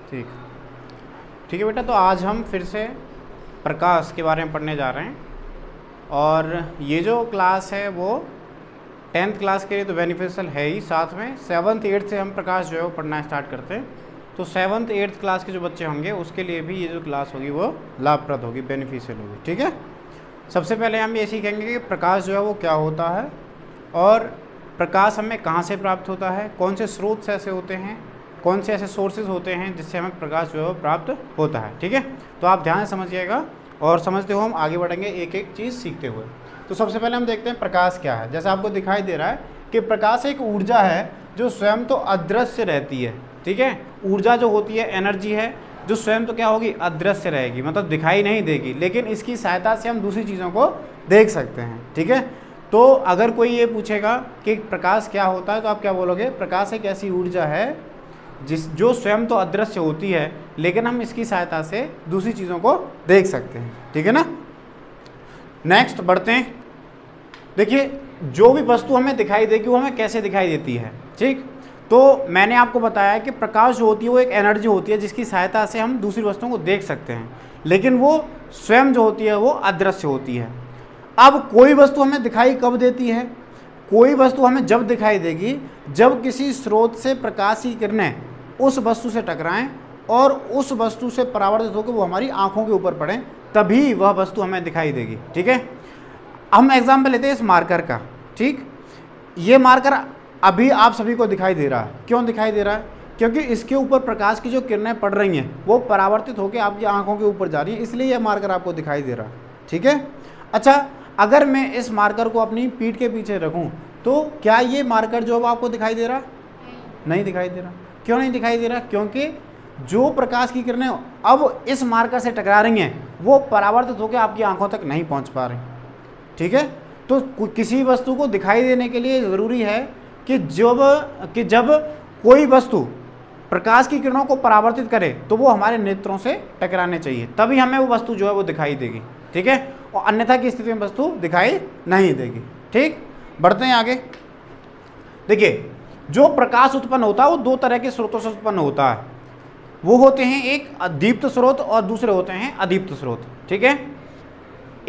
ठीक ठीक है बेटा, तो आज हम फिर से प्रकाश के बारे में पढ़ने जा रहे हैं। और ये जो क्लास है वो 10th क्लास के लिए तो बेनिफिशियल है ही, साथ में 7th 8th से हम प्रकाश जो है वो पढ़ना स्टार्ट करते हैं। तो 7th 8th क्लास के जो बच्चे होंगे उसके लिए भी ये जो क्लास होगी वो लाभप्रद होगी, बेनिफिशियल होगी। ठीक है, सबसे पहले हम ये सीखेंगे कि प्रकाश जो है वो क्या होता है और प्रकाश हमें कहाँ से प्राप्त होता है, कौन से स्रोत ऐसे होते हैं, कौन से ऐसे सोर्सेज होते हैं जिससे हमें प्रकाश जो है वो प्राप्त होता है। ठीक है, तो आप ध्यान से समझिएगा और समझते हुए हम आगे बढ़ेंगे एक एक चीज़ सीखते हुए। तो सबसे पहले हम देखते हैं प्रकाश क्या है। जैसे आपको दिखाई दे रहा है कि प्रकाश एक ऊर्जा है जो स्वयं तो अदृश्य रहती है। ठीक है, ऊर्जा जो होती है एनर्जी है जो स्वयं तो क्या होगी, अदृश्य रहेगी, मतलब दिखाई नहीं देगी, लेकिन इसकी सहायता से हम दूसरी चीज़ों को देख सकते हैं। ठीक है, तो अगर कोई ये पूछेगा कि प्रकाश क्या होता है तो आप क्या बोलोगे, प्रकाश एक ऐसी ऊर्जा है जो स्वयं तो अदृश्य होती है लेकिन हम इसकी सहायता से दूसरी चीज़ों को देख सकते हैं। ठीक है ना, नेक्स्ट बढ़ते हैं। देखिए, जो भी वस्तु हमें दिखाई देगी वो हमें कैसे दिखाई देती है। ठीक, तो मैंने आपको बताया कि प्रकाश जो होती है वो एक एनर्जी होती है जिसकी सहायता से हम दूसरी वस्तुओं को देख सकते हैं, लेकिन वो स्वयं जो होती है वो अदृश्य होती है। अब कोई वस्तु हमें दिखाई कब देती है, कोई वस्तु हमें जब दिखाई देगी जब किसी स्रोत से प्रकाश की किरणें उस वस्तु से टकराएं और उस वस्तु से परावर्तित होकर वो हमारी आंखों के ऊपर पड़ें, तभी वह वस्तु हमें दिखाई देगी। ठीक है, हम एग्जाम्पल लेते हैं इस मार्कर का। ठीक, ये मार्कर अभी आप सभी को दिखाई दे रहा है। क्यों दिखाई दे रहा है? क्योंकि इसके ऊपर प्रकाश की जो किरणें पड़ रही हैं वो परावर्तित होकर आपकी आंखों के ऊपर जा रही है, इसलिए यह मार्कर आपको दिखाई दे रहा है। ठीक है, अच्छा, अगर मैं इस मार्कर को अपनी पीठ के पीछे रखूं तो क्या ये मार्कर जो है आपको दिखाई दे रहा? नहीं दिखाई दे रहा। क्यों नहीं दिखाई दे रहा? क्योंकि जो प्रकाश की किरणें अब इस मार्कर से टकरा रही हैं वो परावर्तित होकर आपकी आंखों तक नहीं पहुंच पा रही। ठीक है, तो किसी वस्तु को दिखाई देने के लिए ज़रूरी है कि जब कोई वस्तु प्रकाश की किरणों को परावर्तित करे तो वो हमारे नेत्रों से टकराने चाहिए, तभी हमें वो वस्तु जो है वो दिखाई देगी। ठीक है, और अन्यथा की स्थिति में वस्तु दिखाई नहीं देगी। ठीक, बढ़ते हैं आगे। देखिए, जो प्रकाश उत्पन्न होता है वो दो तरह के स्रोतों से उत्पन्न होता है। वो होते हैं एक दीप्त स्रोत और दूसरे होते हैं अदीप्त स्रोत। ठीक है,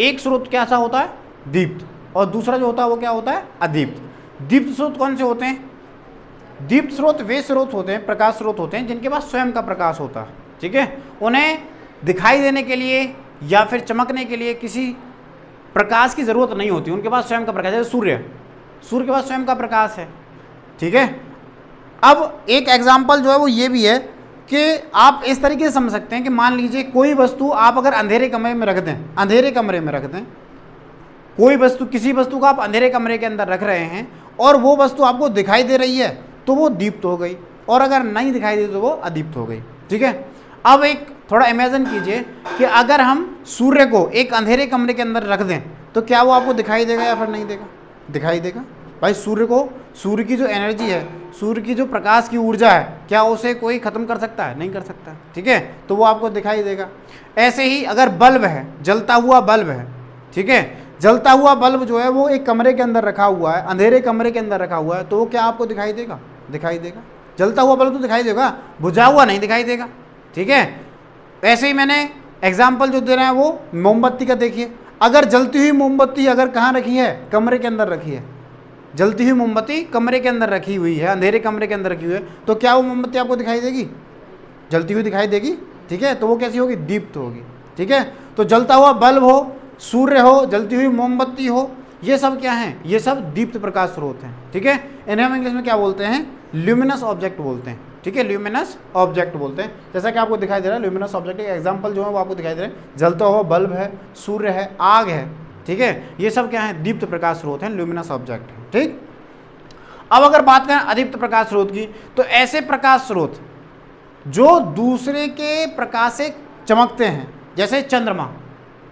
एक स्रोत कैसा होता है, दीप्त, और दूसरा जो होता है वो क्या होता है, अदीप्त। दीप्त स्रोत कौन से होते हैं? दीप्त स्रोत वे स्रोत होते हैं, प्रकाश स्रोत होते हैं जिनके पास स्वयं का प्रकाश होता है। ठीक है, उन्हें दिखाई देने के लिए या फिर चमकने के लिए किसी प्रकाश की जरूरत नहीं होती, उनके पास स्वयं का प्रकाश है। सूर्य के पास स्वयं का प्रकाश है। ठीक है, अब एक एग्जाम्पल जो है वो ये भी है कि आप इस तरीके से समझ सकते हैं कि मान लीजिए कोई वस्तु आप अगर अंधेरे कमरे में रख दें, अंधेरे कमरे में रख दें, कोई वस्तु, किसी वस्तु को आप अंधेरे कमरे के अंदर रख रहे हैं और वो वस्तु आपको दिखाई दे रही है तो वो दीप्त हो गई, और अगर नहीं दिखाई दे तो वो अदीप्त हो गई। ठीक है, अब एक थोड़ा इमेजिन कीजिए कि अगर हम सूर्य को एक अंधेरे कमरे के अंदर रख दें तो क्या वो आपको दिखाई देगा या फिर नहीं देगा? दिखाई देगा। भाई, सूर्य की जो एनर्जी है, सूर्य की जो प्रकाश की ऊर्जा है, क्या उसे कोई खत्म कर सकता है? नहीं कर सकता। ठीक है, तो वो आपको दिखाई देगा। ऐसे ही अगर बल्ब है, जलता हुआ बल्ब है, ठीक है, जलता हुआ बल्ब जो है वो एक कमरे के अंदर रखा हुआ है, अंधेरे कमरे के अंदर रखा हुआ है, तो वो क्या आपको दिखाई देगा? दिखाई देगा। जलता हुआ बल्ब तो दिखाई देगा, बुझा हुआ नहीं दिखाई देगा। ठीक है, ऐसे ही मैंने एग्जाम्पल जो दे रहे हैं वो मोमबत्ती का देखिए। अगर जलती हुई मोमबत्ती अगर कहाँ रखी है, कमरे के अंदर रखी है, जलती हुई मोमबत्ती कमरे के अंदर रखी हुई है, अंधेरे कमरे के अंदर रखी हुई है, तो क्या वो मोमबत्ती आपको दिखाई देगी? जलती हुई दिखाई देगी। ठीक है, तो वो कैसी होगी? दीप्त होगी। ठीक है, तो जलता हुआ बल्ब हो, सूर्य हो, जलती हुई मोमबत्ती हो, ये सब क्या हैं? ये सब दीप्त प्रकाश स्रोत हैं। ठीक है, इन्हें हम इंग्लिश में क्या बोलते हैं? ल्यूमिनस ऑब्जेक्ट बोलते हैं। ठीक है, ल्यूमिनस ऑब्जेक्ट बोलते हैं। जैसा कि आपको दिखाई दे रहा है ल्यूमिनस ऑब्जेक्ट, एग्जाम्पल जो है वो आपको दिखाई दे रहे हैं, जलता हुआ बल्ब है, सूर्य है, आग है। ठीक है, ये सब क्या है? दीप्त प्रकाश स्रोत हैं, ल्यूमिनस ऑब्जेक्ट है। ठीक, अब अगर बात करें अदीप्त प्रकाश स्रोत की, तो ऐसे प्रकाश स्रोत जो दूसरे के प्रकाश से चमकते हैं, जैसे चंद्रमा।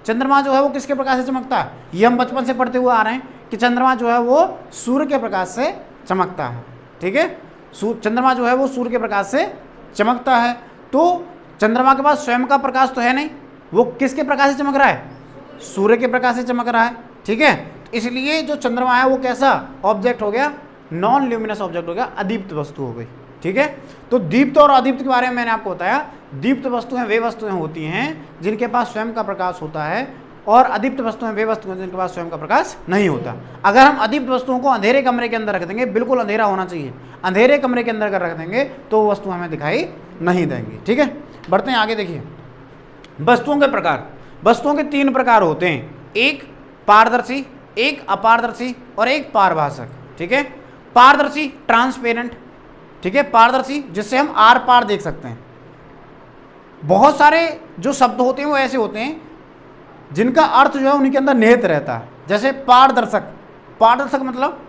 चंद्रमा जो है वो किसके प्रकाश से चमकता है? ये हम बचपन से पढ़ते हुए आ रहे हैं कि चंद्रमा जो है वो सूर्य के प्रकाश से चमकता है। ठीक है, चंद्रमा जो है वो सूर्य के प्रकाश से चमकता है। तो चंद्रमा के पास स्वयं का प्रकाश तो है नहीं, वो किसके प्रकाश से चमक रहा है? सूर्य के प्रकाश से चमक रहा है। ठीक है, इसलिए जो चंद्रमा है वो कैसा ऑब्जेक्ट हो गया? नॉन ल्यूमिनस ऑब्जेक्ट हो गया, अदीप्त वस्तु हो गई। ठीक है। तो दीप्त और अदीप्त के बारे में मैंने आपको बताया। दीप्त वस्तुएं वे वस्तुएं होती हैं जिनके पास स्वयं का प्रकाश होता है, और अदीप्त वस्तुएं वे वस्तुएं जिनके पास स्वयं का प्रकाश नहीं होता। अगर हम अदीप्त वस्तुओं को अंधेरे कमरे के अंदर रख देंगे, बिल्कुल अंधेरा होना चाहिए, अंधेरे कमरे के अंदर अगर रख देंगे तो वो वस्तु हमें दिखाई नहीं देंगी। ठीक है, बढ़ते हैं आगे। देखिए वस्तुओं के प्रकार, वस्तुओं के 3 प्रकार होते हैं, एक पारदर्शी, एक अपारदर्शी और एक पारभाषक। ठीक है, पारदर्शी ट्रांसपेरेंट, ठीक है, पारदर्शी जिससे हम आर पार देख सकते हैं। बहुत सारे जो शब्द होते हैं वो ऐसे होते हैं जिनका अर्थ जो है उनके अंदर निहित रहता है। जैसे पारदर्शक, पारदर्शक मतलब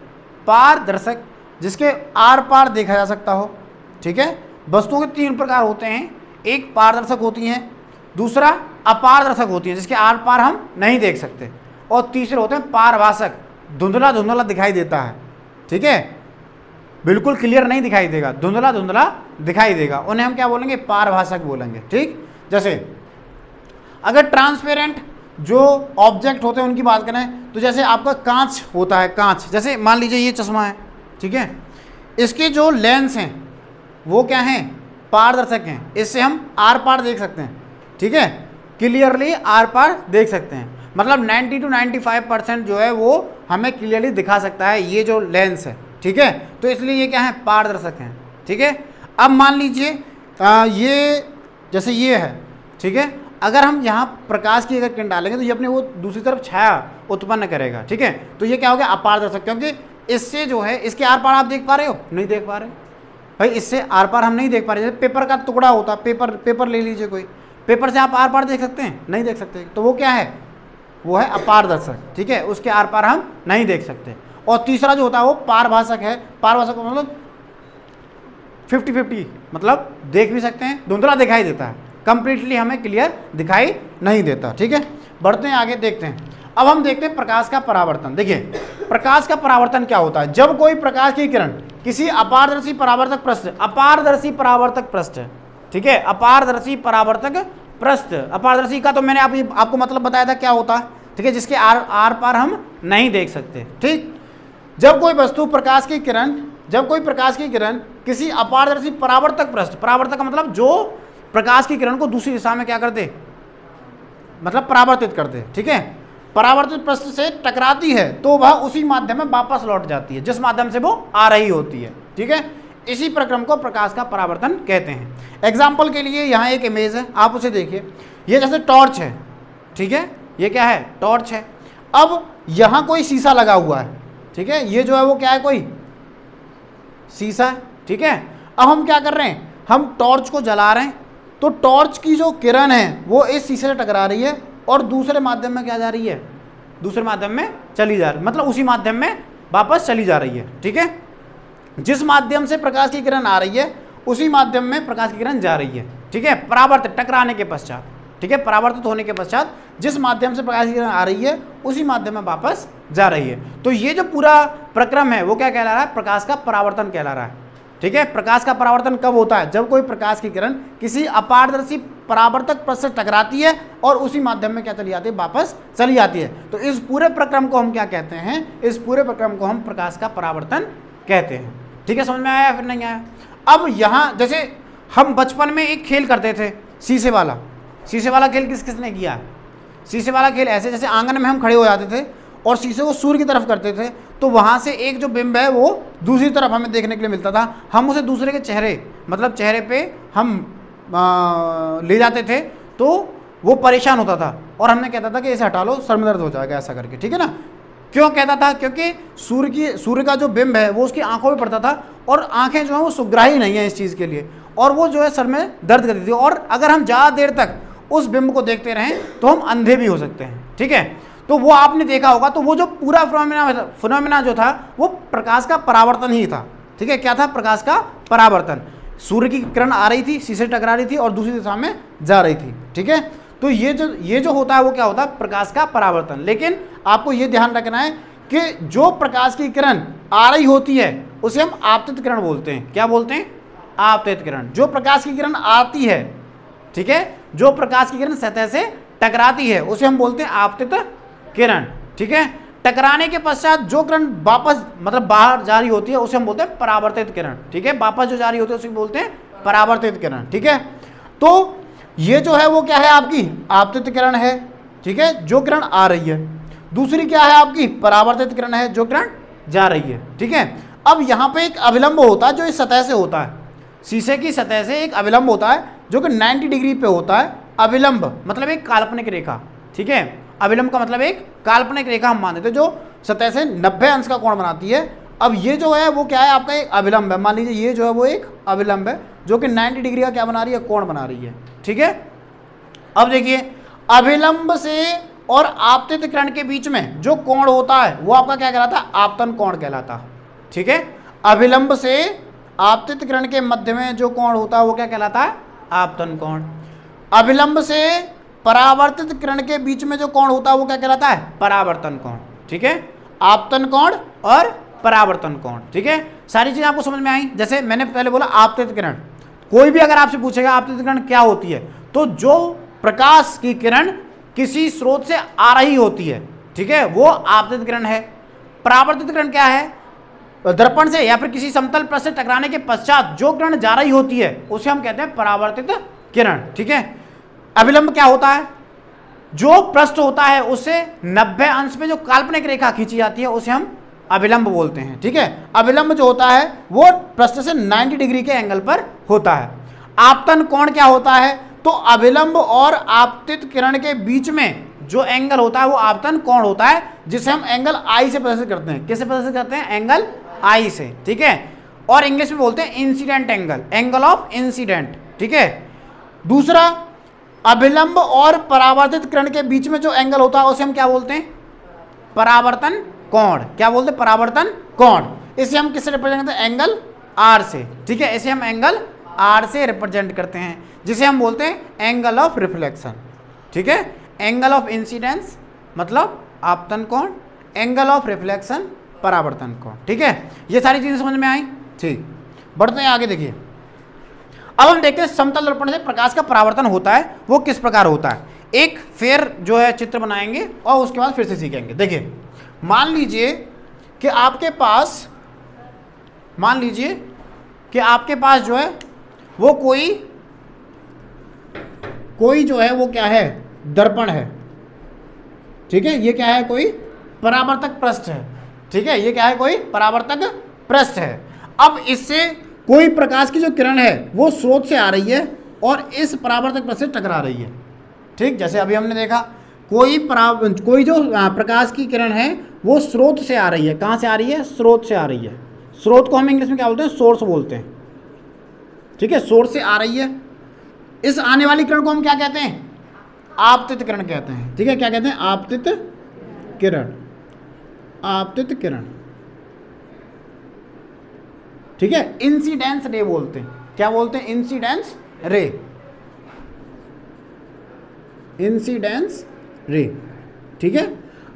पारदर्शक जिसके आर पार देखा जा सकता हो। ठीक है, वस्तुओं के 3 प्रकार होते हैं, एक पारदर्शक होती हैं, दूसरा अपारदर्शक होती है जिसके आर पार हम नहीं देख सकते, और तीसरे होते हैं पारभाषक, धुंधला धुंधला दिखाई देता है। ठीक है, बिल्कुल क्लियर नहीं दिखाई देगा, धुंधला धुंधला दिखाई देगा, उन्हें हम क्या बोलेंगे, पारभाषक बोलेंगे। ठीक, जैसे अगर ट्रांसपेरेंट जो ऑब्जेक्ट होते हैं उनकी बात करें तो जैसे आपका कांच होता है, कांच, जैसे मान लीजिए ये चश्मा है, ठीक है, इसके जो लेंस हैं वो क्या हैं, पारदर्शक हैं, इससे हम आर पार देख सकते हैं। ठीक है, क्लियरली आर पार देख सकते हैं, मतलब 90 to 95% जो है वो हमें क्लियरली दिखा सकता है ये जो लेंस है। ठीक है, तो इसलिए ये क्या है, पारदर्शक हैं। ठीक है, अब मान लीजिए ये जैसे ये है, ठीक है, अगर हम यहाँ प्रकाश की अगर किरण डालेंगे तो ये अपने वो दूसरी तरफ छाया उत्पन्न करेगा। ठीक है, तो ये क्या हो गया, अपारदर्शक, क्योंकि इससे जो है इसके आर पार आप देख पा रहे हो, नहीं देख पा रहे भाई, इससे आर पार हम नहीं देख पा रहे। जैसे पेपर का टुकड़ा होता, पेपर ले लीजिए, कोई पेपर से आप आर पार देख सकते हैं, नहीं देख सकते, तो वो क्या है, वो है अपारदर्शक। ठीक है, उसके आर पार हम नहीं देख सकते। और तीसरा जो होता है वो पारभाषक है। पारभाषक मतलब 50-50, मतलब देख भी सकते हैं, धुंधला दिखाई देता है, कंप्लीटली हमें क्लियर दिखाई नहीं देता। ठीक है, बढ़ते हैं आगे, देखते हैं। अब हम देखते हैं प्रकाश का परावर्तन। देखिए प्रकाश का परावर्तन क्या होता है, जब कोई प्रकाश की किरण किसी अपारदर्शी परावर्तक पृष्ठ, अपारदर्शी परावर्तक पृष्ठ, ठीक है, अपारदर्शी परावर्तक पृष्ठ, अपारदर्शी का तो मैंने आपको मतलब बताया था क्या होता है। ठीक है, जिसके आर पार हम नहीं देख सकते। ठीक, जब कोई वस्तु प्रकाश की किरण, जब कोई प्रकाश की किरण किसी अपारदर्शी परावर्तक पृष्ठ, परावर्तक का मतलब जो प्रकाश की किरण को दूसरी दिशा में क्या कर दे, मतलब परावर्तित कर दे। ठीक है, परावर्तित पृष्ठ से टकराती है तो वह उसी माध्यम में वापस लौट जाती है जिस माध्यम से वो आ रही होती है। ठीक है, इसी प्रक्रम को प्रकाश का परावर्तन कहते हैं। एग्जाम्पल के लिए यहाँ एक इमेज है, आप उसे देखिए, ये जैसे टॉर्च है। ठीक है, ये क्या है, टॉर्च है। अब यहाँ कोई शीशा लगा हुआ है। ठीक है, ये जो है वो क्या है, कोई शीशा है। ठीक है, अब हम क्या कर रहे हैं, हम टॉर्च को जला रहे हैं, तो टॉर्च की जो किरण है वो इस शीशे से टकरा रही है और दूसरे माध्यम में क्या जा रही है, दूसरे माध्यम में चली जा रही है, मतलब उसी माध्यम में वापस चली जा रही है। ठीक है, जिस माध्यम से प्रकाश की किरण आ रही है उसी माध्यम में प्रकाश की किरण जा रही है। ठीक है, परावर्तित, टकराने के पश्चात, ठीक है, परावर्तित होने के पश्चात जिस माध्यम से प्रकाश की किरण आ रही है उसी माध्यम में वापस जा रही है। तो ये जो पूरा प्रक्रम है वो क्या कहला रहा है, प्रकाश का परावर्तन कहला रहा है। ठीक है, प्रकाश का परावर्तन कब होता है, जब कोई प्रकाश की किरण किसी अपारदर्शी परावर्तक पृष्ठ से टकराती है और उसी माध्यम में क्या चली जाती है, वापस चली जाती है। तो इस पूरे प्रक्रम को हम क्या कहते हैं, इस पूरे प्रक्रम को हम प्रकाश का परावर्तन कहते हैं। ठीक है, समझ में आया फिर नहीं आया। अब यहाँ जैसे हम बचपन में एक खेल करते थे, शीशे वाला, शीशे वाला खेल किस किसने किया, शीशे वाला खेल ऐसे, जैसे आंगन में हम खड़े हो जाते थे और शीशे को सूर्य की तरफ करते थे, तो वहाँ से एक जो बिंब है वो दूसरी तरफ हमें देखने के लिए मिलता था। हम उसे दूसरे के चेहरे, मतलब चेहरे पे हम ले जाते थे तो वो परेशान होता था और हमने कहता था कि इसे हटा लो, सर में दर्द हो जाएगा, ऐसा करके। ठीक है ना, क्यों कहता था, क्योंकि सूर्य का जो बिंब है वो उसकी आंखों में पड़ता था और आंखें जो है वो सुग्राही नहीं है इस चीज़ के लिए, और वो जो है सर में दर्द करती थी, और अगर हम ज़्यादा देर तक उस बिंब को देखते रहें तो हम अंधे भी हो सकते हैं। ठीक है, तो वो आपने देखा होगा, तो वो जो पूरा फिनोमेना जो था वो प्रकाश का परावर्तन ही था। ठीक है, क्या था, प्रकाश का परावर्तन। सूर्य की किरण आ रही थी, शीशे टकरा रही थी और दूसरी दिशा में जा रही थी। ठीक है, तो ये जो होता है वो क्या होता है, प्रकाश का परावर्तन। लेकिन आपको ये ध्यान रखना है कि जो प्रकाश की किरण आ रही होती है उसे हम आपतित किरण बोलते हैं। क्या बोलते हैं, आपतित किरण। जो प्रकाश की किरण आती है, ठीक है, जो प्रकाश की किरण सतह से टकराती है उसे हम बोलते हैं आपतित किरण। ठीक है, टकराने के पश्चात जो किरण वापस मतलब बाहर जा रही होती है उसे हम बोलते हैं परावर्तित किरण, ठीक है, वापस जो जा रही होती है उसे बोलते हैं परावर्तित किरण, ठीक है। तो ये जो है वो क्या है आपकी आपतित किरण है, ठीक है, जो किरण आ रही है। दूसरी क्या है आपकी परावर्तित किरण है, जो किरण जा रही है, ठीक है। अब यहाँ पे एक अविलंब होता है जो इस सतह से होता है, शीशे की सतह से एक अविलंब होता है जो कि 90 डिग्री पे होता है। अविलंब मतलब एक काल्पनिक रेखा, ठीक है, अविलंब का मतलब एक काल्पनिक रेखा हम मान लेते हैं जो सतह से 90 अंश का कोण बनाती है। अब ये जो है वो क्या है आपका एक अविलंब है, मान लीजिए ये जो है वो एक अविलंब है जो कि 90 डिग्री का क्या बना रही है, कोण बना रही है, ठीक है। अब देखिए अविलंब से और आपतित किरण के बीच में जो कोण होता है वो आपका क्या कहलाता है, आपतन कोण कहलाता है, ठीक है। अविलंब से आपतित किरण के मध्य में जो कोण होता है वो क्या कहलाता है, आपतन कोण। अविलंब से परावर्तित किरण के बीच में जो कोण होता है वो क्या कहलाता है, परावर्तन कोण, ठीक है। आपतन कोण और परावर्तन कोण, ठीक है। सारी चीजें आपको समझ में आई। जैसे मैंने पहले बोला आपतित किरण, कोई भी अगर आपसे पूछेगा आपतित किरण क्या होती है, तो जो प्रकाश की किरण किसी स्रोत से आ रही होती है, ठीक है, वो आपतित किरण है। परावर्तित किरण क्या है, दर्पण से या फिर किसी समतल पृष्ठ से टकराने के पश्चात जो किरण जा रही होती है उसे हम कहते हैं परावर्तित किरण, ठीक है। अविलंब क्या होता है, जो पृष्ठ होता है उससे 90 अंश में जो काल्पनिक रेखा खींची जाती है उसे हम अविलंब बोलते हैं, ठीक है। अविलंब जो होता है वो पृष्ठ से 90 डिग्री के एंगल पर होता है। आपतन कोण क्या होता है, तो अविलंब और आपतित किरण के बीच में जो एंगल होता है वो आपतन कोण होता है, जिसे हम एंगल आई से प्रदर्शित करते हैं। किससे प्रदर्शित करते हैं, एंगल आई से, ठीक है। और इंग्लिश में बोलते हैं incident angle, angle of incident, ठीक है। दूसरा अविलंब और परावर्तित किरण के बीच में जो एंगल होता है उसे हम क्या बोलते हैं, परावर्तन कोण। क्या बोलते हैं, परावर्तन कोण। इसे हम किससे रिप्रेजेंट करते हैं, एंगल आर से, ठीक है। इसे हम एंगल आर से रिप्रेजेंट करते हैं, जिसे हम बोलते हैं एंगल ऑफ रिफ्लेक्शन, ठीक है। एंगल ऑफ इंसिडेंस मतलब आपतन कोण, एंगल ऑफ रिफ्लेक्शन परावर्तन कोण, ठीक है। ये सारी चीजें समझ में आई, ठीक। बढ़ते हैं आगे, देखिए अब हम देखते हैं समतल दर्पण से प्रकाश का परावर्तन होता है वो किस प्रकार होता है। एक फेर जो है चित्र बनाएंगे और उसके बाद फिर से सीखेंगे। देखिए मान लीजिए कि आपके पास जो है वो कोई जो है वो क्या है, दर्पण है, ठीक है। ये क्या है, कोई परावर्तक पृष्ठ है, ठीक है। ये क्या है, कोई परावर्तक पृष्ठ है। अब इससे कोई प्रकाश की जो किरण है वो स्रोत से आ रही है और इस परावर्तक पृष्ठ से टकरा रही है, ठीक। जैसे अभी हमने देखा कोई जो प्रकाश की किरण है वो स्रोत से आ रही है। कहाँ से आ रही है, स्रोत से आ रही है। स्रोत को हम इंग्लिश में क्या बोलते हैं, सोर्स बोलते हैं, ठीक है। सोर्स से आ रही है। इस आने वाली किरण को हम क्या कहते हैं, आपतित किरण कहते हैं, ठीक है। क्या कहते हैं, आपतित किरण, आपतित किरण, ठीक है। इंसिडेंस रे बोलते हैं। क्या बोलते हैं, इंसिडेंस रे, इंसिडेंस रे, ठीक है।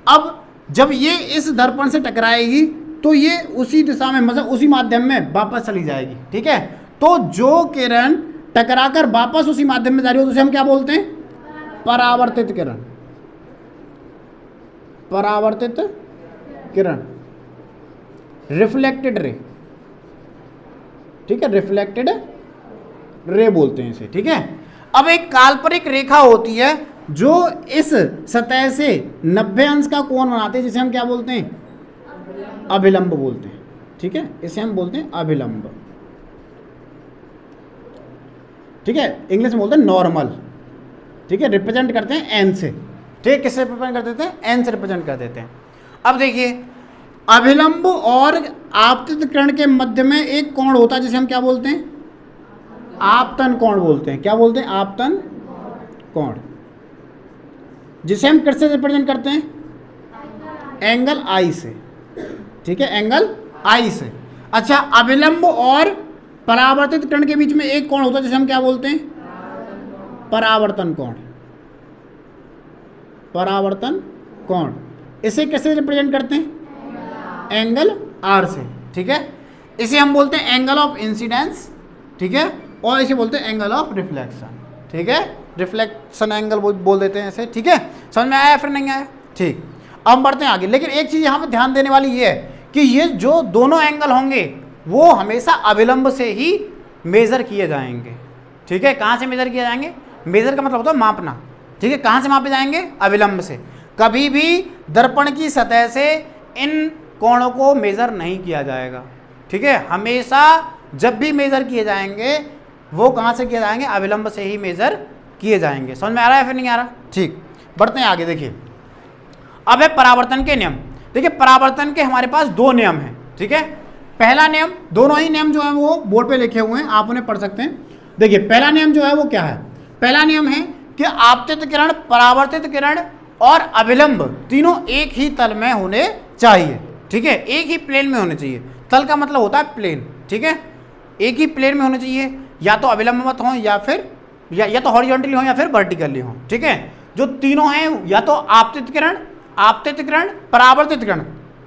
अब जब ये इस दर्पण से टकराएगी तो ये उसी दिशा में मतलब उसी माध्यम में वापस चली जाएगी, ठीक है। तो जो किरण टकराकर वापस उसी माध्यम में जा रही हो तो उसे हम क्या बोलते हैं, परावर्तित किरण, परावर्तित किरण, रिफ्लेक्टेड रे, ठीक है, रिफ्लेक्टेड रे बोलते हैं इसे, ठीक है। अब एक काल्पनिक रेखा होती है जो इस सतह से 90 अंश का कोण बनाते हैं, जिसे हम क्या बोलते हैं, अभिलंब बोलते हैं, ठीक है। इसे हम बोलते हैं अभिलंब, ठीक है। इंग्लिश में बोलते हैं नॉर्मल, ठीक है। रिप्रेजेंट करते हैं एन से, ठीक है। किससे रिप्रेजेंट कर देते हैं, एन से रिप्रेजेंट कर देते हैं। अब देखिए अभिलंब और आपतित किरण के मध्य में एक कोण होता है जिसे हम क्या बोलते हैं, आपतन कोण बोलते हैं। क्या बोलते हैं, आपतन कोण, जिसे हम किससे रिप्रेजेंट करते हैं, एंगल आई से, ठीक है, एंगल आई से। अच्छा अभिलंब और परावर्तित किरण के बीच में एक कोण होता है जिसे हम क्या बोलते हैं, परावर्तन कोण, परावर्तन कोण। इसे कैसे रिप्रेजेंट करते हैं, एंगल आर से, ठीक है। इसे हम बोलते हैं एंगल ऑफ इंसिडेंस, ठीक है। और इसे बोलते हैं एंगल ऑफ रिफ्लेक्शन, ठीक है। रिफ्लेक्शन एंगल बोल देते हैं इसे, ठीक है। समझ में आया फिर नहीं आया, ठीक। अब बढ़ते हैं आगे, लेकिन एक चीज यहां पे ध्यान देने वाली ये है कि ये जो दोनों एंगल होंगे वो हमेशा अविलंब से ही मेजर किए जाएंगे। ठीक है, कहां से मेजर किए जाएंगे? मेजर का मतलब होता है मापना। ठीक है, कहां से मापे जाएंगे? अविलंब से। कभी भी दर्पण की सतह से इन कोणों को मेजर नहीं किया जाएगा। ठीक है, हमेशा जब भी मेजर किए जाएंगे वो कहां से किए जाएंगे? अविलंब से ही मेजर किए जाएंगे। समझ में आ रहा है फिर नहीं आ रहा? ठीक, बढ़ते हैं आगे। देखिए अब है परावर्तन के नियम। देखिए परावर्तन के हमारे पास दो नियम हैं। ठीक है, पहला नियम, दोनों ही नियम जो है वो बोर्ड पे लिखे हुए हैं, आप उन्हें पढ़ सकते हैं। देखिए पहला नियम जो है वो क्या है? पहला नियम है कि आपतित किरण, परावर्तित किरण और अविलंब तीनों एक ही तल में होने चाहिए। ठीक है, एक ही प्लेन में होने चाहिए। तल का मतलब होता है प्लेन। ठीक है, एक ही प्लेन में होने चाहिए, या तो अविलंब मत हो या फिर या तो हॉरिजॉन्टली हो या फिर वर्टिकली हो। ठीक है, जो तीनों हैं या तो आपतित किरण, परावर्तित किरण,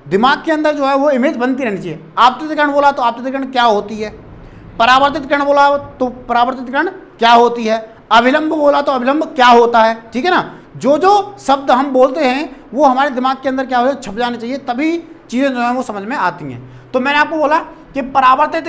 दिमाग के अंदर जो है वो इमेज बनती रहनी चाहिए। आपतित किरण बोला तो आपतित किरण क्या होती है, परावर्तित किरण बोला तो परावर्तित किरण क्या होती है, अविलंब बोला तो अविलंब क्या होता है। ठीक है ना, जो जो शब्द हम बोलते हैं वो हमारे दिमाग के अंदर क्या हो छप जाने चाहिए, तभी चीज़ें जो है वो समझ में आती हैं। तो मैंने आपको बोला कि आपतित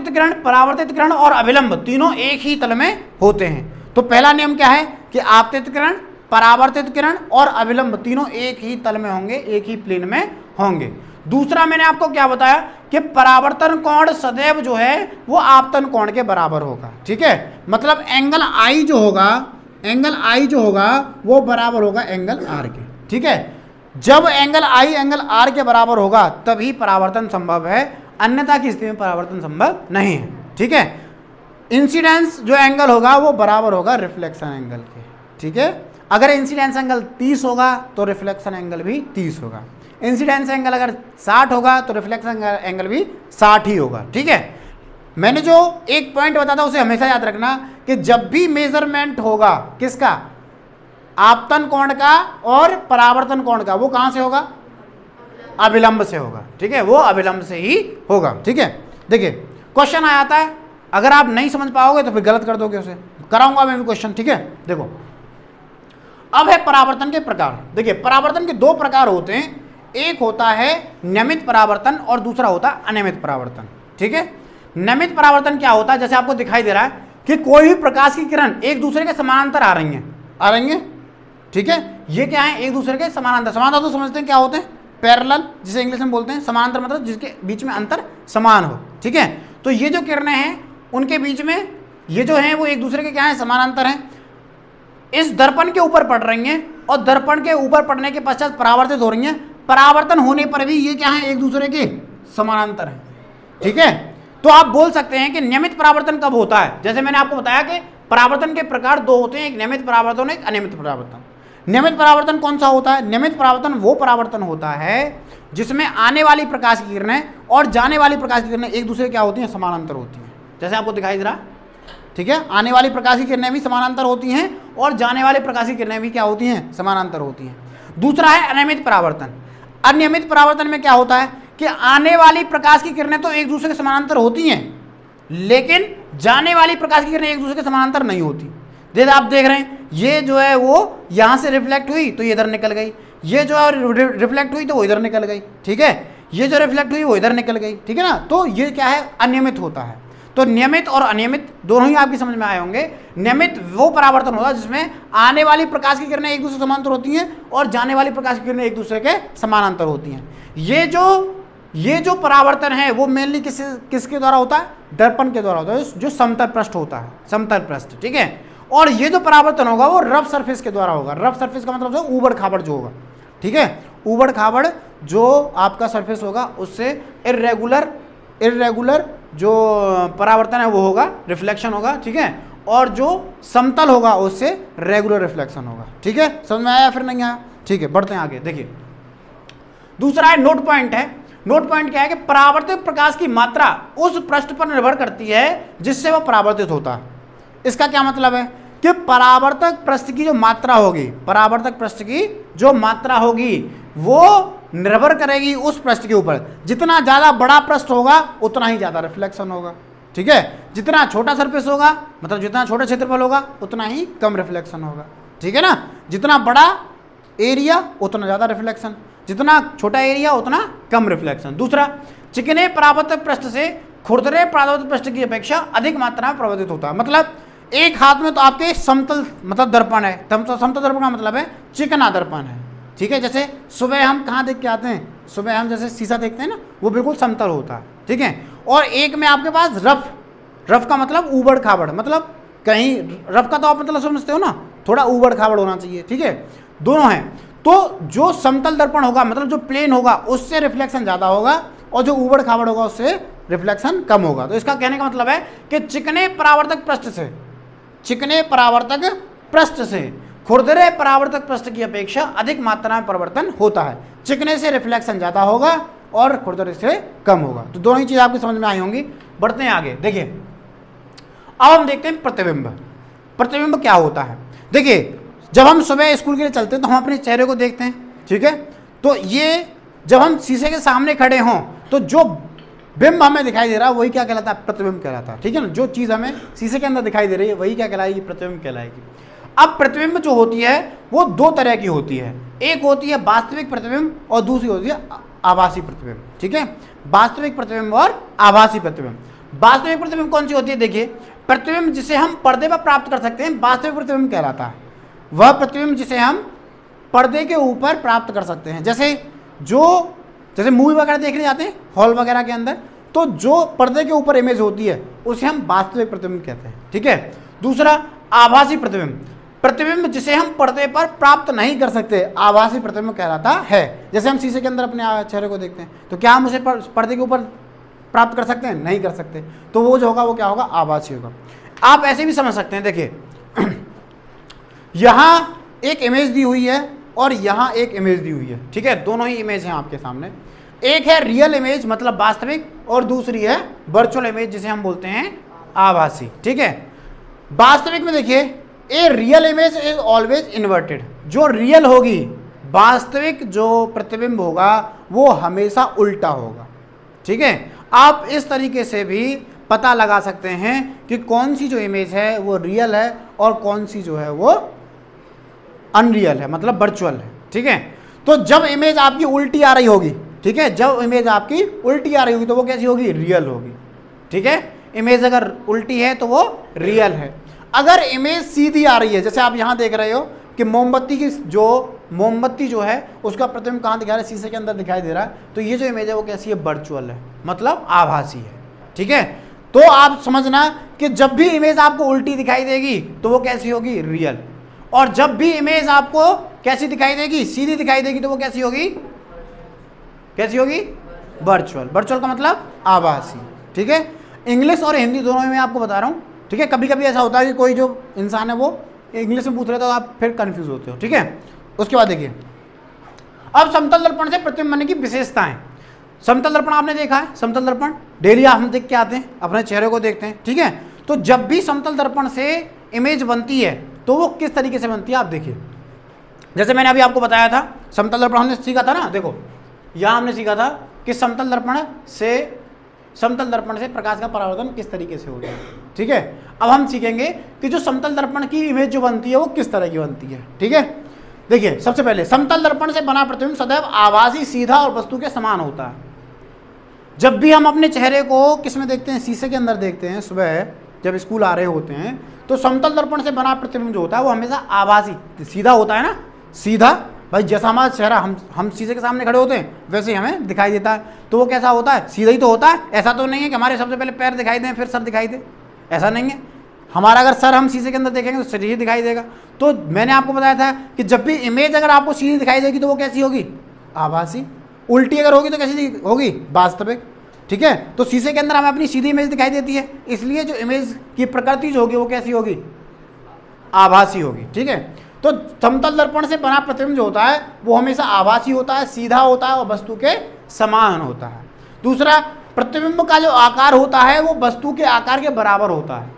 किरण, परावर्तित किरण और अविलंब तीनों एक ही तल में होते हैं। तो पहला नियम क्या है कि आपतित किरण, परावर्तित किरण और अविलंब तीनों एक ही तल में होंगे, एक ही प्लेन में होंगे। दूसरा मैंने आपको क्या बताया कि परावर्तन कोण सदैव जो है वो आपतन कोण के बराबर होगा। ठीक है, मतलब एंगल आई जो होगा वो बराबर होगा एंगल आर के। ठीक है, जब एंगल आई एंगल आर के बराबर होगा तभी परावर्तन संभव है, अन्यथा की स्थिति में परावर्तन संभव नहीं है। ठीक है, इंसिडेंस जो एंगल होगा वो बराबर होगा रिफ्लेक्शन एंगल के। ठीक है, अगर इंसिडेंस एंगल 30 होगा तो रिफ्लेक्शन एंगल भी 30 होगा। इंसिडेंस एंगल अगर 60 होगा तो रिफ्लेक्शन एंगल भी 60 ही होगा। ठीक है, मैंने जो एक पॉइंट बताया था उसे हमेशा याद रखना कि जब भी मेजरमेंट होगा किसका, आपतन कोण का और परावर्तन कोण का, वो कहां से होगा? अविलंब से होगा। ठीक है, वो अविलंब से ही होगा। ठीक है, देखिए क्वेश्चन आ जाता है, अगर आप नहीं समझ पाओगे तो फिर गलत कर दोगे उसे, कराऊंगा मैं भी क्वेश्चन। ठीक है, देखो अब है परावर्तन के प्रकार। देखिए परावर्तन के दो प्रकार होते हैं, एक होता है नियमित परावर्तन और दूसरा होता है अनियमित परावर्तन। ठीक है, नियमित परावर्तन क्या होता है? जैसे आपको दिखाई दे रहा है कि कोई भी प्रकाश की किरण एक दूसरे के समानांतर आ रही हैं। ठीक है, ये क्या है? एक दूसरे के समानांतर। समानांतर तो समझते हैं क्या होते हैं? पैरेलल, जिसे इंग्लिश में बोलते हैं। समानांतर मतलब जिसके बीच में अंतर समान हो। ठीक है, तो ये जो किरणें हैं उनके बीच में ये जो हैं वो एक दूसरे के क्या है? समानांतर हैं। इस दर्पण के ऊपर पड़ रही हैं और दर्पण के ऊपर पड़ने के पश्चात परावर्तित हो रही हैं। परावर्तन होने पर भी ये क्या है? एक दूसरे के समानांतर हैं। ठीक है, तो आप बोल सकते हैं कि नियमित परावर्तन कब होता है? जैसे मैंने आपको बताया कि परावर्तन के प्रकार दो होते हैं, एक नियमित परावर्तन, एक अनियमित परावर्तन। नियमित परावर्तन कौन सा होता है? नियमित परावर्तन वो परावर्तन होता है जिसमें आने वाली प्रकाश की किरणें और जाने वाली प्रकाश की किरणें एक दूसरे क्या होती हैं? समानांतर होती हैं। जैसे आपको दिखाई दे रहा। ठीक है, आने वाली प्रकाश की किरणें भी समानांतर होती हैं और जाने वाली प्रकाश की किरणें भी क्या होती हैं? समानांतर होती हैं। दूसरा है अनियमित परावर्तन। अनियमित परावर्तन में क्या होता है कि आने वाली प्रकाश की किरणें तो एक दूसरे के समानांतर होती हैं, लेकिन जाने वाली प्रकाश की किरणें एक दूसरे के समानांतर नहीं होती। जैसे आप देख रहे हैं, ये जो है वो यहाँ से रिफ्लेक्ट हुई तो ये इधर निकल गई, ये जो है रिफ्लेक्ट हुई तो वो इधर निकल गई। ठीक है, ये जो रिफ्लेक्ट हुई वो इधर निकल गई। ठीक है ना, तो ये क्या है? अनियमित होता है। तो नियमित और अनियमित दोनों ही आपकी समझ में आए होंगे। नियमित वो परावर्तन होता है जिसमें आने वाली प्रकाश की किरणें एक दूसरे के समानांतर होती हैं और जाने वाली प्रकाश की किरणें एक दूसरे के समानांतर होती हैं। ये जो परावर्तन है वो मेनली किसके द्वारा होता है? दर्पण के द्वारा होता है, जो समतल पृष्ठ होता है, समतल पृष्ठ। ठीक है, और ये जो परावर्तन होगा वो रफ सरफेस के द्वारा होगा। रफ सरफेस का मतलब है ऊबड़ खाबड़ जो होगा। ठीक है, ऊबड़ खाबड़ जो आपका सरफेस होगा उससे इरेगुलर जो परावर्तन है वो होगा, रिफ्लेक्शन होगा। ठीक है, और जो समतल होगा उससे रेगुलर रिफ्लेक्शन होगा। ठीक है, समझ में आया फिर नहीं आया? ठीक है, बढ़ते हैं आगे। देखिए दूसरा है नोट पॉइंट है। नोट पॉइंट क्या है कि परावर्तित प्रकाश की मात्रा उस पृष्ठ पर निर्भर करती है जिससे वह परावर्तित होता है। इसका क्या मतलब है कि परावर्तक पृष्ठ की जो मात्रा होगी, परावर्तक पृष्ठ की जो मात्रा होगी वो निर्भर करेगी उस पृष्ठ के ऊपर। जितना ज़्यादा बड़ा पृष्ठ होगा उतना ही ज़्यादा रिफ्लेक्शन होगा। ठीक है, जितना छोटा सरफेस होगा, मतलब जितना छोटा क्षेत्रफल होगा उतना ही कम रिफ्लेक्शन होगा। ठीक है ना, जितना बड़ा एरिया उतना ज़्यादा रिफ्लेक्शन, जितना छोटा एरिया उतना कम रिफ्लेक्शन। दूसरा, चिकने परावर्तक पृष्ठ से खुरदरे परावर्तक पृष्ठ की अपेक्षा अधिक मात्रा में परावर्तित होता है। मतलब एक हाथ में तो आपके समतल मतलब दर्पण है, समतल दर्पण का मतलब है चिकना दर्पण है, ठीक है। जैसे सुबह हम कहाँ देख के आते हैं, सुबह हम जैसे शीशा देखते हैं ना, वो बिल्कुल समतल होता है, ठीक है। और एक में आपके पास रफ का मतलब ऊबड़ खाबड़, मतलब कहीं रफ का तो आप मतलब समझते हो ना, थोड़ा ऊबड़ खाबड़ होना चाहिए, ठीक है। दोनों हैं। तो जो समतल दर्पण होगा मतलब जो प्लेन होगा उससे रिफ्लेक्शन ज़्यादा होगा, और जो ऊबड़ खाबड़ होगा उससे रिफ्लेक्शन कम होगा। तो इसका कहने का मतलब है कि चिकने परावर्तक पृष्ठ से खुरदरे परावर्तक पृष्ठ की अपेक्षा अधिक मात्रा में परिवर्तन होता है। चिकने से रिफ्लेक्शन ज़्यादा होगा और खुरदरे से कम होगा। तो दोनों ही चीज़ आपको समझ में आई होंगी। बढ़ते हैं आगे। देखिए अब हम देखते हैं प्रतिबिंब। प्रतिबिंब क्या होता है? देखिए जब हम सुबह स्कूल के लिए चलते हैं तो हम अपने चेहरे को देखते हैं, ठीक है। तो ये जब हम शीशे के सामने खड़े हों तो जो बिंब हमें दिखाई दे रहा है वही क्या कहलाता है? प्रतिबिंब कहलाता है, ठीक है ना। जो चीज़ हमें शीशे के अंदर दिखाई दे रही है वही क्या कहलाएगी? प्रतिबिंब कहलाएगी। अब प्रतिबिंब जो होती है वो दो तरह की होती है, एक होती है वास्तविक प्रतिबिंब और दूसरी होती है आभासी प्रतिबिंब, ठीक है। वास्तविक प्रतिबिंब और आभासी प्रतिबिंब। वास्तविक प्रतिबिंब कौन सी होती है? देखिए प्रतिबिंब जिसे हम पर्दे पर प्राप्त कर सकते हैं वास्तविक प्रतिबिंब कहलाता है। वह प्रतिबिंब जिसे हम पर्दे के ऊपर प्राप्त कर सकते हैं, जैसे मूवी वगैरह देखने जाते हैं हॉल वगैरह के अंदर, तो जो पर्दे के ऊपर इमेज होती है उसे हम वास्तविक प्रतिबिंब कहते हैं, ठीक है। दूसरा आभासी प्रतिबिंब, प्रतिबिंब जिसे हम पर्दे पर प्राप्त नहीं कर सकते, आभासी प्रतिबिंब कहलाता है। जैसे हम शीशे के अंदर अपने चेहरे को देखते हैं तो क्या हम उसे पर्दे के ऊपर प्राप्त कर सकते हैं? नहीं कर सकते। तो वो जो होगा वो क्या होगा? आभासी होगा। आप ऐसे भी समझ सकते हैं, देखिए यहाँ एक इमेज दी हुई है और यहाँ एक इमेज दी हुई है, ठीक है। दोनों ही इमेज हैं आपके सामने। एक है रियल इमेज मतलब वास्तविक, और दूसरी है वर्चुअल इमेज जिसे हम बोलते हैं आभासी, ठीक है। वास्तविक में देखिए a real image is always inverted. जो रियल होगी, वास्तविक जो प्रतिबिंब होगा वो हमेशा उल्टा होगा, ठीक है। आप इस तरीके से भी पता लगा सकते हैं कि कौन सी जो इमेज है वो रियल है और कौन सी जो है वो अनरियल है, मतलब वर्चुअल है, ठीक है। तो जब इमेज आपकी उल्टी आ रही होगी, ठीक है, जब इमेज आपकी उल्टी आ रही होगी तो वो कैसी होगी? रियल होगी, ठीक है। इमेज अगर उल्टी है तो वो रियल है। अगर इमेज सीधी आ रही है, जैसे आप यहाँ देख रहे हो कि मोमबत्ती जो है उसका प्रतिबिंब कहाँ दिखा रहा है? शीशे के अंदर दिखाई दे रहा है, तो ये जो इमेज है वो कैसी है? वर्चुअल है, मतलब आभासी है, ठीक है। तो आप समझना कि जब भी इमेज आपको उल्टी दिखाई देगी तो वो कैसी होगी? रियल। और जब भी इमेज आपको कैसी दिखाई देगी? सीधी दिखाई देगी, तो वो कैसी होगी? कैसी होगी? वर्चुअल। वर्चुअल का मतलब आभासी, ठीक है। इंग्लिश और हिंदी दोनों में आपको बता रहा हूँ, ठीक है। कभी कभी ऐसा होता है कि कोई जो इंसान है वो इंग्लिश में पूछ रहे तो आप फिर कंफ्यूज होते हो, ठीक है। उसके बाद देखिए अब समतल दर्पण से प्रतिबिंब बनने की विशेषताएं। समतल दर्पण आपने देखा है, समतल दर्पण डेली हम देख के आते हैं, अपने चेहरे को देखते हैं, ठीक है। तो जब भी समतल दर्पण से इमेज बनती है तो वो किस तरीके से बनती है आप देखिए। जैसे मैंने अभी आपको बताया था समतल दर्पण हमने सीखा था ना, देखो यहाँ हमने सीखा था कि समतल दर्पण से प्रकाश का परावर्तन किस तरीके से होता है, ठीक है। अब हम सीखेंगे कि जो समतल दर्पण की इमेज जो बनती है वो किस तरह की बनती है, ठीक है। देखिए सबसे पहले समतल दर्पण से बना प्रतिबिंब सदैव आभासी, सीधा और वस्तु के समान होता है। जब भी हम अपने चेहरे को किस में देखते हैं? शीशे के अंदर देखते हैं सुबह जब स्कूल आ रहे होते हैं, तो समतल दर्पण से बना प्रतिबिंब जो होता है वो हमेशा आभासी, सीधा होता है ना, सीधा। भाई जैसा हमारा चेहरा हम शीशे के सामने खड़े होते हैं वैसे ही हमें दिखाई देता है, तो वो कैसा होता है? सीधा ही तो होता है। ऐसा तो नहीं है कि हमारे सबसे पहले पैर दिखाई दें फिर सर दिखाई दे, ऐसा नहीं है। हमारा अगर सर हम शीशे के अंदर देखेंगे तो सर ही दिखाई देगा। तो मैंने आपको बताया था कि जब भी इमेज अगर आपको सीधी दिखाई देगी तो वो कैसी होगी? आभासी। उल्टी अगर होगी तो कैसी होगी? वास्तविक, ठीक है। तो शीशे के अंदर हमें अपनी सीधी इमेज दिखाई देती है, इसलिए जो इमेज की प्रकृति जो होगी वो कैसी होगी? आभासी होगी, ठीक है। तो समतल दर्पण से बना प्रतिबिंब जो होता है वो हमेशा आभासी होता है, सीधा होता है और वस्तु के समान होता है। दूसरा, प्रतिबिंब का जो आकार होता है वो वस्तु के आकार के बराबर होता है।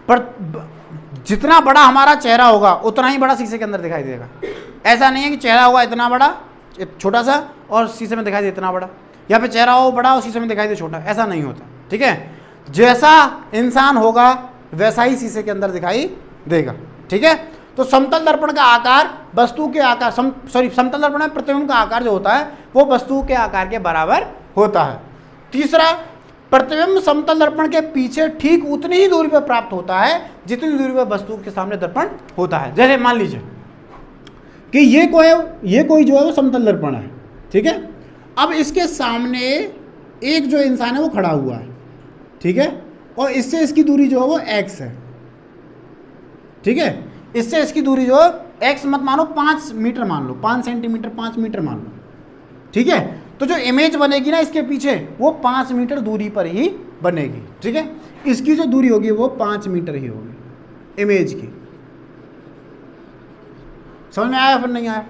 पर जितना बड़ा हमारा चेहरा होगा उतना ही बड़ा शीशे के अंदर दिखाई देगा। ऐसा नहीं है कि चेहरा होगा इतना बड़ा छोटा सा और शीशे में दिखाई दे इतना बड़ा, या फिर चेहरा हो बड़ा और शीशे में दिखाई दे छोटा, ऐसा नहीं होता, ठीक है। जैसा इंसान होगा वैसा ही शीशे के अंदर दिखाई देगा, ठीक है। तो समतल दर्पण का आकार वस्तु के आकार समतल दर्पण में प्रतिबिंब का आकार जो होता है वो वस्तु के आकार के बराबर होता है। तीसरा, प्रतिबिंब समतल दर्पण के पीछे ठीक उतनी ही दूरी पर प्राप्त होता है जितनी दूरी पर वस्तु के सामने दर्पण होता है। जैसे मान लीजिए कि ये कोई जो है वो समतल दर्पण है, ठीक है। अब इसके सामने एक जो इंसान है वो खड़ा हुआ है, ठीक है, और इससे इसकी दूरी जो है वो x है, ठीक है। इससे इसकी दूरी जो x मत मानो 5 मीटर मान लो, 5 सेंटीमीटर 5 मीटर मान लो, ठीक है। तो जो इमेज बनेगी ना इसके पीछे वो 5 मीटर दूरी पर ही बनेगी, ठीक है। इसकी जो दूरी होगी वो 5 मीटर ही होगी इमेज की। समझ में आया फिर नहीं आया?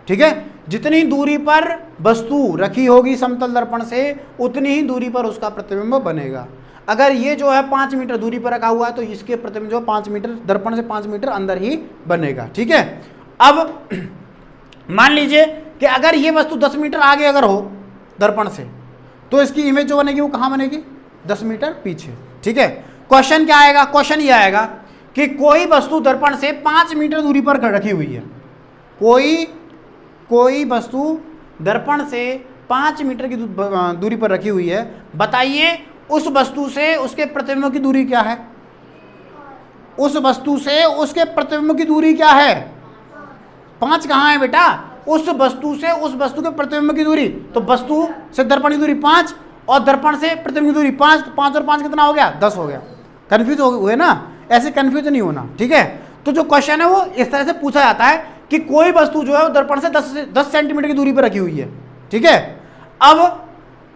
ठीक है। जितनी दूरी पर वस्तु रखी होगी समतल दर्पण से उतनी ही दूरी पर उसका प्रतिबिंब बनेगा। अगर ये जो है 5 मीटर दूरी पर रखा हुआ है तो इसके प्रतिबिंब जो 5 मीटर दर्पण से 5 मीटर अंदर ही बनेगा, ठीक है। अब मान लीजिए कि अगर ये वस्तु 10 मीटर आगे अगर हो दर्पण से तो इसकी इमेज जो बनेगी वो कहाँ बनेगी? 10 मीटर पीछे, ठीक है। क्वेश्चन क्या आएगा? क्वेश्चन ये आएगा कि कोई वस्तु दर्पण से 5 मीटर दूरी पर रखी हुई है, कोई वस्तु दर्पण से 5 मीटर की दूरी पर रखी हुई है। बताइए उस वस्तु से उसके प्रतिबिंब की दूरी क्या है? उस वस्तु से उसके प्रतिबिंब की दूरी क्या है? 5 कहाँ है बेटा? उस वस्तु से उस वस्तु के प्रतिबिंब की दूरी, तो वस्तु से दर्पण की दूरी 5 और दर्पण से प्रतिबिंब की दूरी 5, तो 5 और 5 कितना हो गया? 10 हो गया। कंफ्यूज हुए ना? ऐसे कंफ्यूज नहीं होना, ठीक है। तो जो क्वेश्चन है वो इस तरह से पूछा जाता है कि कोई वस्तु जो है वो दर्पण से 10 सेंटीमीटर की दूरी पर रखी हुई है, ठीक है। अब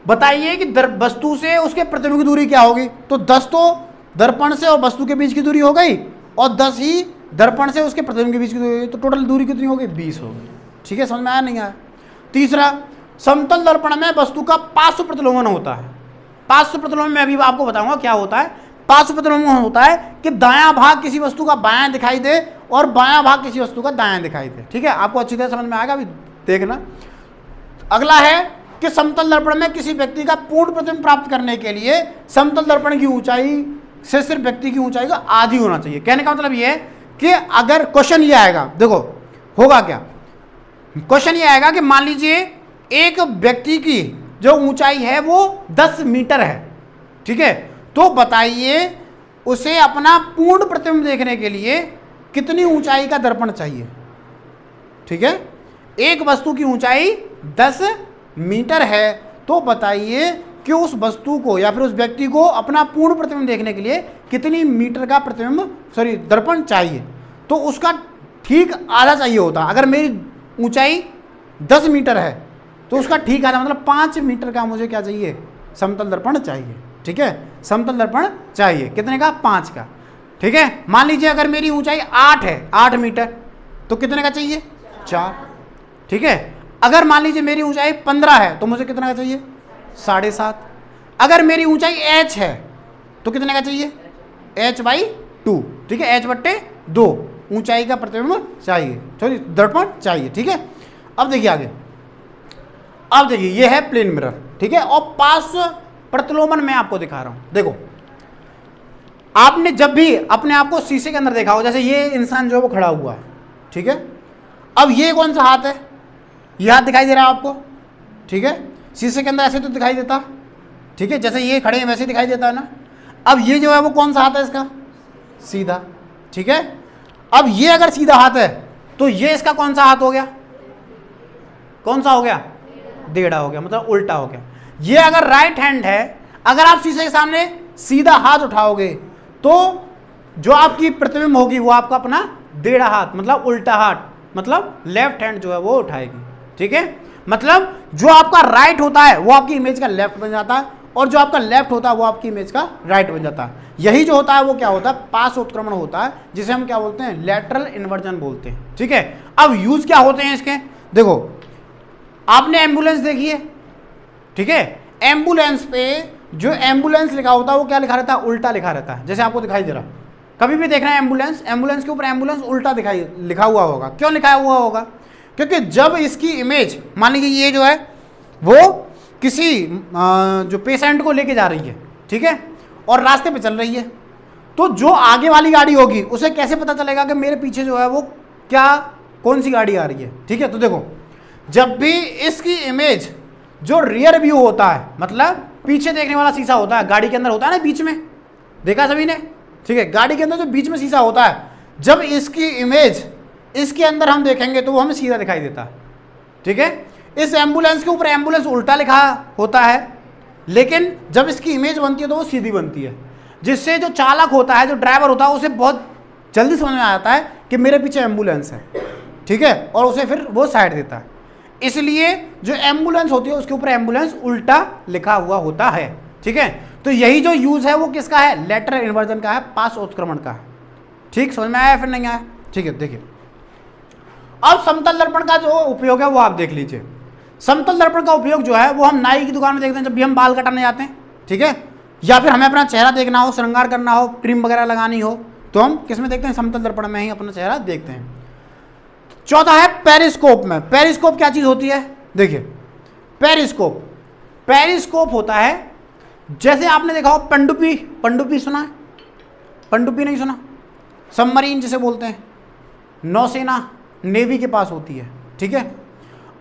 बताइए कि वस्तु से उसके प्रतिबिंब की दूरी क्या होगी? तो 10 तो दर्पण से और वस्तु के बीच की दूरी हो गई और 10 ही दर्पण से उसके प्रतिबिंब के बीच की दूरी, तो टोटल दूरी कितनी होगी? 20 हो गई, ठीक है। समझ में आया नहीं आया? तीसरा, समतल दर्पण में वस्तु का पार्श्व प्रतिलोमन होता है। पार्श्व प्रतिलोमन में अभी आपको बताऊंगा क्या होता है। पार्श्व प्रतिलोमन होता है कि दायां भाग किसी वस्तु का बायां दिखाई दे और बायां भाग किसी वस्तु का दायां दिखाई दे, ठीक है। आपको अच्छी तरह समझ में आएगा, अभी देखना। अगला है कि समतल दर्पण में किसी व्यक्ति का पूर्ण प्रतिबिंब प्राप्त करने के लिए समतल दर्पण की ऊंचाई से सिर्फ व्यक्ति की ऊंचाई का आधी होना चाहिए। कहने का मतलब ये है कि अगर क्वेश्चन ये आएगा, देखो होगा क्या, क्वेश्चन ये आएगा कि मान लीजिए एक व्यक्ति की जो ऊंचाई है वो 10 मीटर है, ठीक है। तो बताइए उसे अपना पूर्ण प्रतिबिंब देखने के लिए कितनी ऊंचाई का दर्पण चाहिए, ठीक है। एक वस्तु की ऊंचाई 10 मीटर है, तो बताइए कि उस वस्तु को या फिर उस व्यक्ति को अपना पूर्ण प्रतिबिंब देखने के लिए कितनी मीटर का दर्पण चाहिए। तो उसका ठीक आधा चाहिए होता। अगर मेरी ऊंचाई 10 मीटर है तो उसका ठीक आधा मतलब 5 मीटर का मुझे क्या चाहिए? समतल दर्पण चाहिए, ठीक है। समतल दर्पण चाहिए कितने का? 5 का, ठीक है। मान लीजिए अगर मेरी ऊंचाई 8 है, 8 मीटर, तो कितने का चाहिए? 4, ठीक है। अगर मान लीजिए मेरी ऊंचाई 15 है तो मुझे कितना का चाहिए? 7.5। अगर मेरी ऊंचाई h है तो कितने का चाहिए? h/2, ठीक है। h/2 ऊंचाई का प्रतिबिंब चाहिए, दर्पण चाहिए, ठीक है। अब देखिए आगे, अब देखिए ये है प्लेन मिरर, ठीक है। और पार्श्व प्रतिलोमन मैं आपको दिखा रहा हूं। देखो आपने जब भी अपने आप को शीशे के अंदर देखा हो, जैसे ये इंसान जो है वो खड़ा हुआ है, ठीक है। अब ये कौन सा हाथ है? ये हाथ दिखाई दे रहा है आपको, ठीक है। शीशे के अंदर ऐसे तो दिखाई देता, ठीक है। जैसे ये खड़े हैं वैसे दिखाई देता है ना। अब ये जो है वो कौन सा हाथ है इसका? सीधा, ठीक है। अब ये अगर सीधा हाथ है तो ये इसका कौन सा हाथ हो गया? कौन सा हो गया? टेढ़ा हो गया, मतलब उल्टा हो गया। ये अगर राइट हैंड है, अगर आप शीशे के सामने सीधा हाथ उठाओगे तो जो आपकी प्रतिबिंब होगी वो आपका अपना टेढ़ा हाथ मतलब उल्टा हाथ मतलब लेफ्ट हैंड जो है वो उठाएगी, ठीक है। मतलब जो आपका राइट होता है वो आपकी इमेज का लेफ्ट बन जाता है और जो आपका लेफ्ट होता है वो आपकी इमेज का राइट बन जाता है। यही जो होता है वो क्या होता है? पार्श्व उत्क्रमण होता है, जिसे हम क्या बोलते हैं? लैटरल इन्वर्जन बोलते हैं, ठीक है। अब यूज क्या होते हैं इसके? देखो आपने एम्बुलेंस देखी है, ठीक है। एम्बुलेंस पे जो एम्बुलेंस लिखा होता है वो क्या लिखा रहता है? उल्टा लिखा रहता है, जैसे आपको दिखाई दे रहा। कभी भी देखना है एम्बुलेंस के ऊपर एम्बुलेंस उल्टा लिखा हुआ होगा। क्यों लिखा हुआ होगा? क्योंकि जब इसकी इमेज मान लीजिए ये जो है वो किसी जो पेशेंट को लेके जा रही है, ठीक है, और रास्ते पे चल रही है, तो जो आगे वाली गाड़ी होगी उसे कैसे पता चलेगा कि मेरे पीछे जो है वो क्या कौन सी गाड़ी आ रही है। ठीक है, तो देखो जब भी इसकी इमेज जो रियर व्यू होता है, मतलब पीछे देखने वाला शीशा होता है, गाड़ी के अंदर होता है ना बीच में, देखा सभी ने। ठीक है, गाड़ी के अंदर जो बीच में शीशा होता है, जब इसकी इमेज इसके अंदर हम देखेंगे तो वो हमें सीधा दिखाई देता है। ठीक है, इस एम्बुलेंस के ऊपर एम्बुलेंस उल्टा लिखा होता है, लेकिन जब इसकी इमेज बनती है तो वो सीधी बनती है, जिससे जो चालक होता है, जो ड्राइवर होता है, उसे बहुत जल्दी समझ में आ जाता है कि मेरे पीछे एम्बुलेंस है। ठीक है, और उसे फिर वो साइड देता है। इसलिए जो एम्बुलेंस होती है उसके ऊपर एम्बुलेंस उल्टा लिखा हुआ होता है। ठीक है, तो यही जो यूज है वो किसका है, लेटरल इन्वर्जन का है, पास उत्क्रमण का है। ठीक, समझ में आया फिर नहीं आया। ठीक है, देखिए अब समतल दर्पण का जो उपयोग है वो आप देख लीजिए। समतल दर्पण का उपयोग जो है वो हम नाई की दुकान में देखते हैं जब भी हम बाल कटाने जाते हैं। ठीक है, या फिर हमें अपना चेहरा देखना हो, श्रृंगार करना हो, क्रीम वगैरह लगानी हो, तो हम किस में देखते हैं, समतल दर्पण में ही अपना चेहरा देखते हैं। चौथा है पेरिस्कोप में। पेरिस्कोप क्या चीज होती है, देखिए पेरिस्कोप, पेरिस्कोप होता है जैसे आपने देखा हो पनडुब्बी, पनडुब्बी सुना है, पनडुब्बी नहीं सुना, सबमरीन जिसे बोलते हैं, नौसेना नेवी के पास होती है। ठीक है,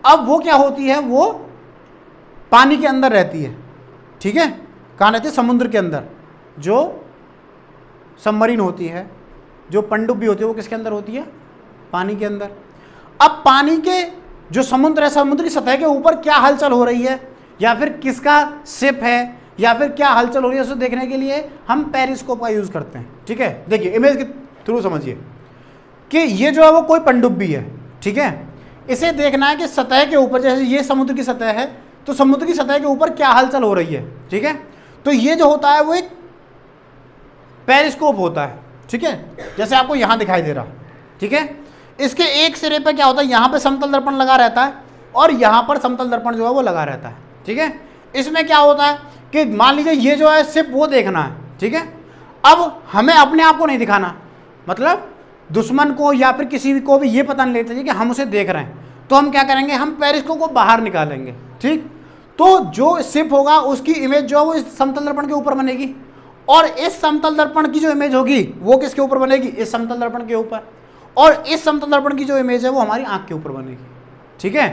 अब वो क्या होती है, वो पानी के अंदर रहती है। ठीक है, कहाँ रहती है, समुद्र के अंदर। जो सबमरीन होती है, जो पनडुब्बी होती है, वो किसके अंदर होती है, पानी के अंदर। अब पानी के जो समुद्र है, समुद्र की सतह के ऊपर क्या हलचल हो रही है, या फिर किसका शिप है, या फिर क्या हलचल हो रही है, उसे देखने के लिए हम पेरिस्कोप का यूज करते हैं। ठीक है, देखिए इमेज के थ्रू समझिए कि ये जो है वो कोई पनडुब्बी है। ठीक है, इसे देखना है कि सतह के ऊपर, जैसे ये समुद्र की सतह है, तो समुद्र की सतह के ऊपर क्या हलचल हो रही है। ठीक है, तो ये जो होता है वो एक पेरिस्कोप होता है। ठीक है, जैसे आपको यहां दिखाई दे रहा। ठीक है, इसके एक सिरे पे क्या होता है, यहां पे समतल दर्पण लगा रहता है और यहां पर समतल दर्पण जो है वो लगा रहता है। ठीक है, इसमें क्या होता है कि मान लीजिए ये जो है सिर्फ वो देखना है। ठीक है, अब हमें अपने आप को नहीं दिखाना, मतलब दुश्मन को या फिर किसी को भी ये पता नहीं लेता कि हम उसे देख रहे हैं, तो हम क्या करेंगे, हम पेरिस्कोप को बाहर निकालेंगे। ठीक, तो जो शिप होगा उसकी इमेज जो है वो इस समतल दर्पण के ऊपर बनेगी, और इस समतल दर्पण की जो इमेज होगी वो किसके ऊपर बनेगी, इस समतल दर्पण के ऊपर, और इस समतल दर्पण की जो इमेज है वो हमारी आंख के ऊपर बनेगी। ठीक है,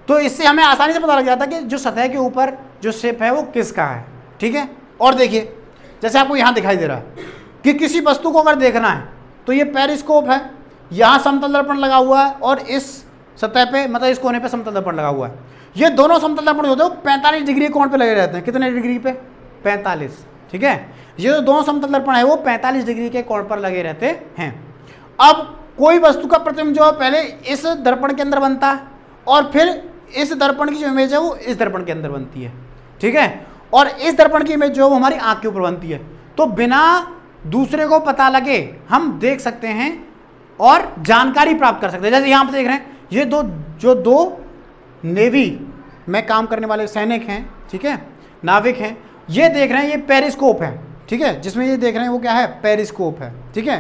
तो इससे हमें आसानी से पता लग जाता है कि जो सतह के ऊपर जो शिप है वो किसका है। ठीक है, और देखिए जैसे आपको यहाँ दिखाई दे रहा है कि किसी वस्तु को अगर देखना है तो ये पेरिस्कोप है, यहाँ समतल दर्पण लगा हुआ है, और इस सतह पे, मतलब इस कोने पे समतल दर्पण लगा हुआ है। ये दोनों समतल दर्पण होते हैं 45 डिग्री कोण पे लगे रहते हैं। कितने डिग्री पे, 45। ठीक है, ये जो दोनों समतल दर्पण है वो 45 डिग्री के कोण पर लगे रहते हैं। अब कोई वस्तु का प्रतिबिंब जो है पहले इस दर्पण के अंदर बनता है, और फिर इस दर्पण की जो इमेज है वो इस दर्पण के अंदर बनती है। ठीक है, और इस दर्पण की इमेज जो है वो हमारी आंख के ऊपर बनती है। तो बिना दूसरे को पता लगे हम देख सकते हैं और जानकारी प्राप्त कर सकते हैं। जैसे यहाँ पे देख रहे हैं, ये दो नेवी में काम करने वाले सैनिक हैं। ठीक है, नाविक हैं, ये देख रहे हैं, ये पेरिस्कोप है। ठीक है, जिसमें ये देख रहे हैं वो क्या है, पेरिस्कोप है। ठीक है,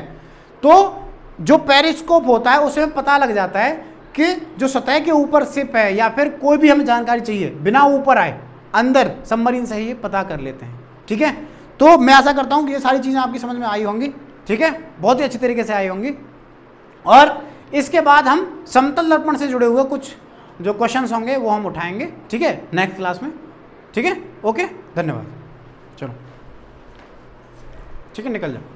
तो जो पेरिस्कोप होता है उसमें पता लग जाता है कि जो सतह के ऊपर शिप है या फिर कोई भी हमें जानकारी चाहिए, बिना ऊपर आए अंदर सबमरीन से ही पता कर लेते हैं। ठीक है, तो मैं आशा करता हूं कि ये सारी चीज़ें आपकी समझ में आई होंगी। ठीक है, बहुत ही अच्छी तरीके से आई होंगी। और इसके बाद हम समतल दर्पण से जुड़े हुए कुछ जो क्वेश्चंस होंगे वो हम उठाएंगे। ठीक है, नेक्स्ट क्लास में। ठीक है, ओके, धन्यवाद। चलो ठीक है, निकल जाओ।